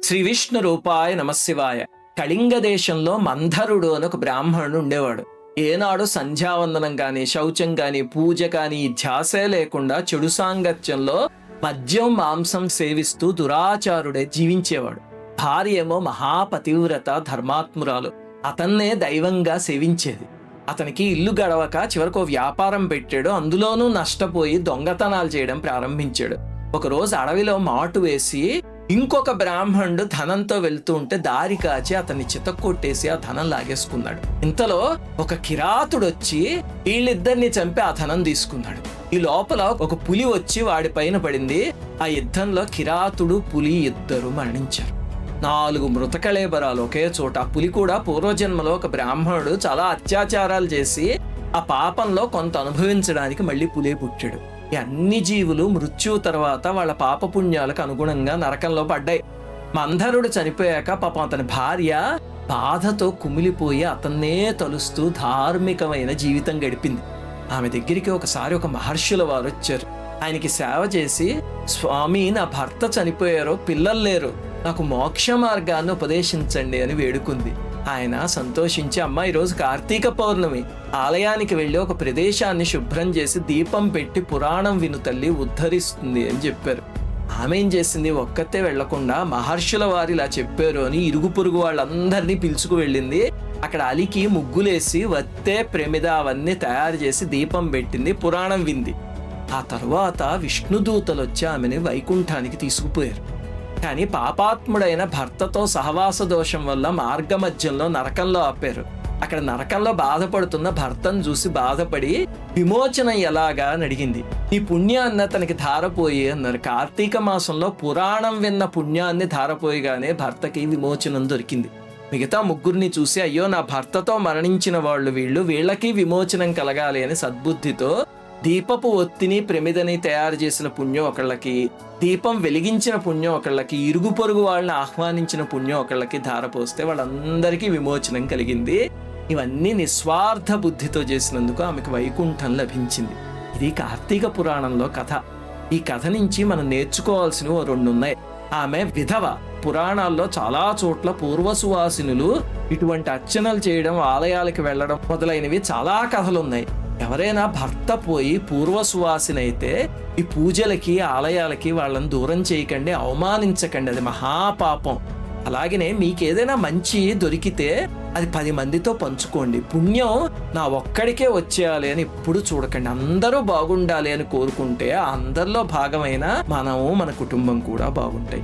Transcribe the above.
శ్రీ విష్ణు రూపాయ నమశివాయ. కళింగ దేశంలో మంధరుడు అని ఒక బ్రాహ్మణుడు ఉండేవాడు. ఏనాడు సంధ్యావందనం కాని, శౌచం కాని, పూజ కాని ధ్యాసే లేకుండా చెడు సాంగత్యంలో మద్యం మాంసం సేవిస్తూ దురాచారుడే జీవించేవాడు. భార్య ఏమో మహాపతివ్రత ధర్మాత్మురాలు, అతన్నే దైవంగా సేవించేది. అతనికి ఇల్లు గడవక చివరకు వ్యాపారం పెట్టాడు. అందులోనూ నష్టపోయి దొంగతనాలు చేయడం ప్రారంభించాడు. ఒకరోజు అడవిలో మాటు వేసి ఇంకొక బ్రాహ్మణుడు ధనంతో వెళ్తూ ఉంటే దారి కాచి అతన్ని చితక్కొట్టేసి ఆ ధనం లాగేసుకున్నాడు. ఇంతలో ఒక కిరాతుడు వచ్చి వీళ్ళిద్దరిని చంపి ఆ ధనం తీసుకున్నాడు. ఈ లోపల ఒక పులి వచ్చి వాడి పైన పడింది. ఆ యుద్ధంలో కిరాతుడు, పులి ఇద్దరు మరణించారు. 4 మృతకళేబరాలు ఒకే చోట. ఆ పులి కూడా పూర్వజన్మలో ఒక బ్రాహ్మణుడు చాలా అత్యాచారాలు చేసి ఆ పాపంలో కొంత అనుభవించడానికి మళ్ళీ పులే పుట్టాడు. ఈ అన్ని జీవులు మృత్యువు తర్వాత వాళ్ళ పాపపుణ్యాలకు అనుగుణంగా నరకంలో పడ్డాయి. మంధరుడు చనిపోయాక పాపం అతని భార్య బాధతో కుమిలిపోయి అతన్నే తలుస్తూ ధార్మికమైన జీవితం గడిపింది. ఆమె దగ్గరికి ఒకసారి ఒక మహర్షుల వారు వచ్చారు. ఆయనకి సేవ చేసి, స్వామి, నా భర్త చనిపోయారో, పిల్లలు లేరు, నాకు మోక్ష మార్గాన్ని ఉపదేశించండి అని వేడుకుంది. ఆయన సంతోషించి, అమ్మ, ఈరోజు కార్తీక పౌర్ణమి, ఆలయానికి వెళ్ళి ఒక ప్రదేశాన్ని శుభ్రం చేసి దీపం పెట్టి పురాణం విను తల్లి, ఉద్ధరిస్తుంది అని చెప్పారు. ఆమె ఏం చేసింది, ఒక్కతే వెళ్లకుండా మహర్షుల వారు ఇలా చెప్పారు అని ఇరుగు పొరుగు వాళ్ళందరినీ పిలుచుకు వెళ్ళింది. అక్కడ అలికి ముగ్గులేసి వత్తే ప్రమిద అవన్నీ తయారు చేసి దీపం పెట్టింది, పురాణం వింది. ఆ తర్వాత విష్ణుదూతలు వచ్చి ఆమెని వైకుంఠానికి తీసుకుపోయారు. కానీ పాపాత్ముడైన భర్తతో సహవాస దోషం వల్ల మార్గ మధ్యంలో నరకంలో ఆపారు. అక్కడ నరకంలో బాధపడుతున్న భర్తను చూసి బాధపడి విమోచన ఎలాగా అని అడిగింది. ఈ పుణ్యాన్ని అతనికి ధారపోయి అన్నారు. కార్తీక మాసంలో పురాణం విన్న పుణ్యాన్ని ధారపోయిగానే భర్తకి విమోచనం దొరికింది. మిగతా ముగ్గురిని చూసి, అయ్యో, నా భర్తతో మరణించిన వాళ్ళు వీళ్ళకి విమోచనం కలగాలి అని సద్బుద్ధితో దీపపు ఒత్తిని, ప్రమిదని తయారు చేసిన పుణ్యం ఒకళ్ళకి, దీపం వెలిగించిన పుణ్యం ఒకళ్ళకి, ఇరుగు పొరుగు వాళ్ళని ఆహ్వానించిన పుణ్యం ఒకళ్ళకి ధారపోస్తే వాళ్ళందరికీ విమోచనం కలిగింది. ఇవన్నీ నిస్వార్థ బుద్ధితో చేసినందుకు ఆమెకు వైకుంఠం లభించింది. ఇది కార్తీక పురాణంలో కథ. ఈ కథ నుంచి మనం నేర్చుకోవాల్సినవి 2 ఉన్నాయి. ఆమె విధవ. పురాణాల్లో చాలా చోట్ల పూర్వసువాసినులు ఇటువంటి అర్చనలు చేయడం, ఆలయాలకు వెళ్ళడం మొదలైనవి చాలా కథలున్నాయి. ఎవరైనా భర్త పోయి పూర్వసువాసినైతే ఈ పూజలకి, ఆలయాలకి వాళ్ళని దూరం చేయకండి, అవమానించకండి, అది మహాపాపం. అలాగనే మీకేదైనా మంచి దొరికితే అది 10 మందితో పంచుకోండి. పుణ్యం నా ఒక్కడికే వచ్చేయాలి అని ఎప్పుడు చూడకండి. అందరూ బాగుండాలి అని కోరుకుంటే అందరిలో భాగమైన మనము, మన కుటుంబం కూడా బాగుంటాయి.